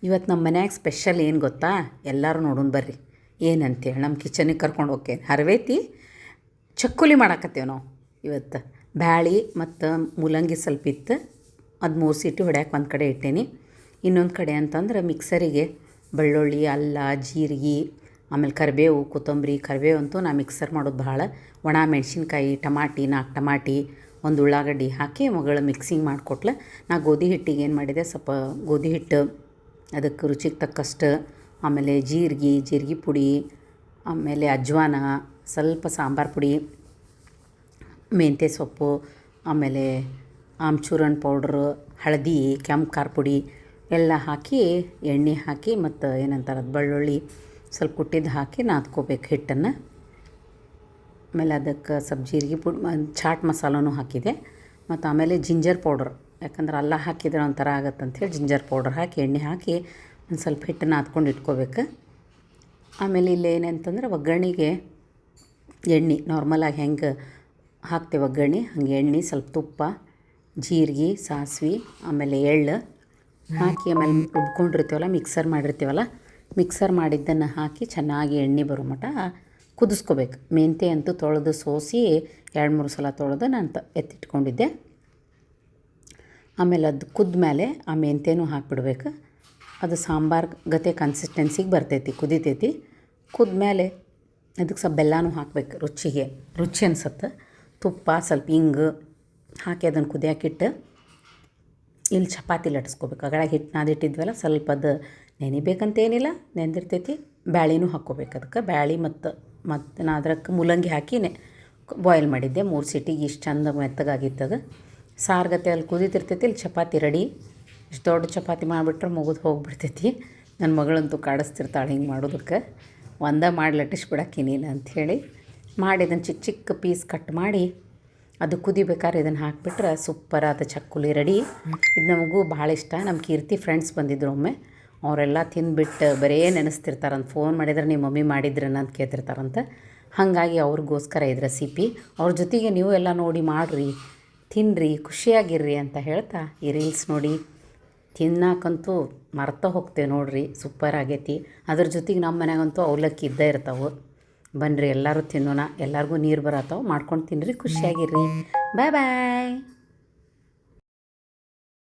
ಇವತ್ತು ನಮ್ಮ ಮನ್ಯಾಗ ಸ್ಪೆಷಲ್ ಏನು ಗೊತ್ತಾ? ಎಲ್ಲರೂ ನೋಡೋಣ ಬರ್ರಿ ಏನಂತೇಳಿ ನಮ್ಮ ಕಿಚನಿಗೆ ಕರ್ಕೊಂಡು ಹೋಗ್ತೇನೆ. ಹರವೇತಿ ಚಕ್ಕುಲಿ ಮಾಡಾಕತ್ತೇವೆ ನಾವು ಇವತ್ತು. ಬ್ಯಾಳಿ ಮತ್ತು ಮೂಲಂಗಿ ಸ್ವಲ್ಪ ಇತ್ತು, ಅದು 3 ಸೀಟಿ ಹೊಡ್ಯಾಕೆ ಒಂದು ಕಡೆ ಇಟ್ಟೇನಿ. ಇನ್ನೊಂದು ಕಡೆ ಅಂತಂದ್ರೆ ಮಿಕ್ಸರಿಗೆ ಬೆಳ್ಳುಳ್ಳಿ, ಅಲ್ಲ, ಜೀರಿಗೆ, ಆಮೇಲೆ ಕರಿಬೇವು, ಕೊತ್ತಂಬರಿ. ಕರಿಬೇವು ಅಂತೂ ನಾ ಮಿಕ್ಸರ್ ಮಾಡೋದು ಭಾಳ. ಒಣ ಮೆಣಸಿನ್ಕಾಯಿ, ಟಮಾಟಿ, 4 ಟಮಾಟಿ, ಒಂದು ಉಳ್ಳಾಗಡ್ಡಿ ಹಾಕಿ ಮಗಳು ಮಿಕ್ಸಿಂಗ್ ಮಾಡಿಕೊಟ್ಲು. ನಾ ಗೋಧಿ ಹಿಟ್ಟಿಗೆ ಏನು ಮಾಡಿದೆ, ಸ್ವಲ್ಪ ಗೋಧಿ ಹಿಟ್ಟು, ಅದಕ್ಕೆ ರುಚಿಗೆ ತಕ್ಕಷ್ಟು, ಆಮೇಲೆ ಜೀರಿಗೆ ಪುಡಿ, ಆಮೇಲೆ ಅಜ್ವಾನ, ಸ್ವಲ್ಪ ಸಾಂಬಾರು ಪುಡಿ, ಮೆಂತ್ಯ ಸೊಪ್ಪು, ಆಮೇಲೆ ಆಮ್ಚೂರನ್ ಪೌಡ್ರು, ಹಳದಿ, ಕೆಂಪು ಖಾರ ಪುಡಿ ಎಲ್ಲ ಹಾಕಿ ಎಣ್ಣೆ ಹಾಕಿ ಮತ್ತು ಏನಂತಾರೆ ಅದು ಬೆಳ್ಳುಳ್ಳಿ ಸ್ವಲ್ಪ ಕುಟ್ಟಿದ್ದು ಹಾಕಿ ನಾದ್ಕೋಬೇಕು ಹಿಟ್ಟನ್ನು. ಆಮೇಲೆ ಅದಕ್ಕೆ ಸ್ವಲ್ಪ ಜೀರಿಗೆ ಪುಡಿ, ಚಾಟ್ ಮಸಾಲನೂ ಹಾಕಿದೆ. ಮತ್ತು ಆಮೇಲೆ ಜಿಂಜರ್ ಪೌಡ್ರ್, ಯಾಕಂದ್ರೆ ಅಲ್ಲ ಹಾಕಿದ್ರೆ ಒಂಥರ ಆಗುತ್ತಂಥೇಳಿ ಜಿಂಜರ್ ಪೌಡ್ರ್ ಹಾಕಿ ಎಣ್ಣೆ ಹಾಕಿ ಒಂದು ಸ್ವಲ್ಪ ಹಿಟ್ಟನ್ನು ನಾದ್ಕೊಂಡು ಇಟ್ಕೋಬೇಕು. ಆಮೇಲೆ ಇಲ್ಲಿ ಏನಂತಂದ್ರೆ ಒಗ್ಗರಣೆಗೆ ಎಣ್ಣೆ ನಾರ್ಮಲಾಗಿ ಹೆಂಗೆ ಹಾಕ್ತೇವೆ ಒಗ್ಗರಣೆ ಹಂಗೆ ಎಣ್ಣೆ, ಸ್ವಲ್ಪ ತುಪ್ಪ, ಜೀರಿಗೆ, ಸಾಸಿವೆ, ಆಮೇಲೆ ಎಳ್ಳು ಹಾಕಿ, ಆಮೇಲೆ ರುಬ್ಕೊಂಡಿರ್ತೀವಲ್ಲ, ಮಿಕ್ಸರ್ ಮಾಡಿದ್ದನ್ನು ಹಾಕಿ ಚೆನ್ನಾಗಿ ಎಣ್ಣೆ ಬರೋ ಮಟ್ಟ ಕುದಿಸ್ಕೋಬೇಕು. ಮೆಂತ್ಯ ಅಂತೂ ತೊಳೆದು ಸೋಸಿ 2-3 ಸಲ ತೊಳೆದು ನಾನು ಎತ್ತಿಟ್ಕೊಂಡಿದ್ದೆ. ಆಮೇಲೆ ಅದು ಕುದ್ಮೇಲೆ ಆ ಮೆಂತ್ಯನೂ ಹಾಕಿಬಿಡ್ಬೇಕು. ಅದು ಸಾಂಬಾರು ಗತೆ ಕನ್ಸಿಸ್ಟೆನ್ಸಿಗೆ ಬರ್ತೈತಿ, ಕುದಿತೈತಿ. ಕುದ್ಮೇಲೆ ಅದಕ್ಕೆ ಸ್ವಲ್ಪ ಬೆಲ್ಲನೂ ಹಾಕಬೇಕು, ರುಚಿ ಅನ್ಸುತ್ತೆ. ತುಪ್ಪ, ಸ್ವಲ್ಪ ಹಿಂಗು ಹಾಕಿ ಅದನ್ನು ಕುದಿಯಾಕಿಟ್ಟು ಇಲ್ಲಿ ಚಪಾತಿ ಲಟ್ಸ್ಕೋಬೇಕು. ಅಗಳೆ ಹಿಟ್ಟು ನಾದಿಟ್ಟಿದ್ವಲ್ಲ, ಸ್ವಲ್ಪ ಅದು ನೆನಿಬೇಕಂತೇನಿಲ್ಲ, ನೆಂದಿರ್ತೈತಿ. ಬ್ಯಾಳಿನೂ ಹಾಕ್ಕೋಬೇಕು. ಅದಕ್ಕೆ ಬ್ಯಾಳಿ ಮತ್ತು ನಾ ಅದಕ್ಕೆ ಮೂಲಂಗಿ ಹಾಕಿ ಬಾಯ್ಲ್ ಮಾಡಿದ್ದೆ 3 ಸೀಟಿಗೆ. ಇಷ್ಟು ಚಂದ ಮೆತ್ತಗಾಗಿತ್ತದು. ಸಾರ್ಗತೆ ಅಲ್ಲಿ ಕುದಿತಿರ್ತೈತಿ, ಇಲ್ಲಿ ಚಪಾತಿ ರೆಡಿ. ಇಷ್ಟು ದೊಡ್ಡ ಚಪಾತಿ ಮಾಡಿಬಿಟ್ರೆ ಮುಗಿದು ಹೋಗಿಬಿಡ್ತೈತಿ. ನನ್ನ ಮಗಳಂತೂ ಕಾಡಿಸ್ತಿರ್ತಾಳೆ ಹಿಂಗೆ ಮಾಡೋದಕ್ಕೆ. ಒಂದೇ ಮಾಡಿ ಲಟ್ಟಿಸ್ಬಿಡಕ್ಕೆ ನೀನು ಅಂಥೇಳಿ ಮಾಡಿ ಅದನ್ನು ಚಿಕ್ಕ ಚಿಕ್ಕ ಪೀಸ್ ಕಟ್ ಮಾಡಿ ಅದು ಕುದಿಬೇಕಾದ್ರೆ ಇದನ್ನು ಹಾಕಿಬಿಟ್ರೆ ಸೂಪರಾದ ಚಕ್ಕುಲಿ ರೆಡಿ. ಇದು ನಮಗೂ ಭಾಳ ಇಷ್ಟ. ನಮ್ಮ ಕೀರ್ತಿ ಫ್ರೆಂಡ್ಸ್ ಬಂದಿದ್ರು ಒಮ್ಮೆ, ಅವರೆಲ್ಲ ತಿಂದುಬಿಟ್ಟು ಬರೇ ನೆನೆಸ್ತಿರ್ತಾರಂತ. ಫೋನ್ ಮಾಡಿದ್ರೆ ನಿಮ್ಮ ಮಮ್ಮಿ ಮಾಡಿದ್ರನ್ನ ಅಂತ ಕೇಳ್ತಿರ್ತಾರಂತ. ಹಾಗಾಗಿ ಅವ್ರಿಗೋಸ್ಕರ ಇದು ರೆಸಿಪಿ. ಅವ್ರ ಜೊತೆಗೆ ನೀವು ಎಲ್ಲ ನೋಡಿ ಮಾಡಿರಿ, ತಿನ್ನಿರಿ, ಖುಷಿಯಾಗಿರ್ರಿ ಅಂತ ಹೇಳ್ತಾ ಈ ರೀಲ್ಸ್ ನೋಡಿ ತಿನ್ನಕ್ಕಂತೂ ಮರ್ತಾ ಹೋಗ್ತೇವೆ ನೋಡಿರಿ. ಸೂಪರ್ ಆಗೈತಿ. ಅದ್ರ ಜೊತೆಗೆ ನಮ್ಮ ಮನ್ಯಾಗಂತೂ ಅವಲಕ್ಕಿ ಇದ್ದೇ ಇರ್ತಾವೆ. ಬನ್ನಿರಿ ಎಲ್ಲರೂ ತಿನ್ನೋಣ. ಎಲ್ಲರಿಗೂ ನೀರು ಬರತ್ತಾವೆ, ಮಾಡ್ಕೊಂಡು ತಿನ್ನಿರಿ, ಖುಷಿಯಾಗಿರ್ರಿ. ಬಾಯ್.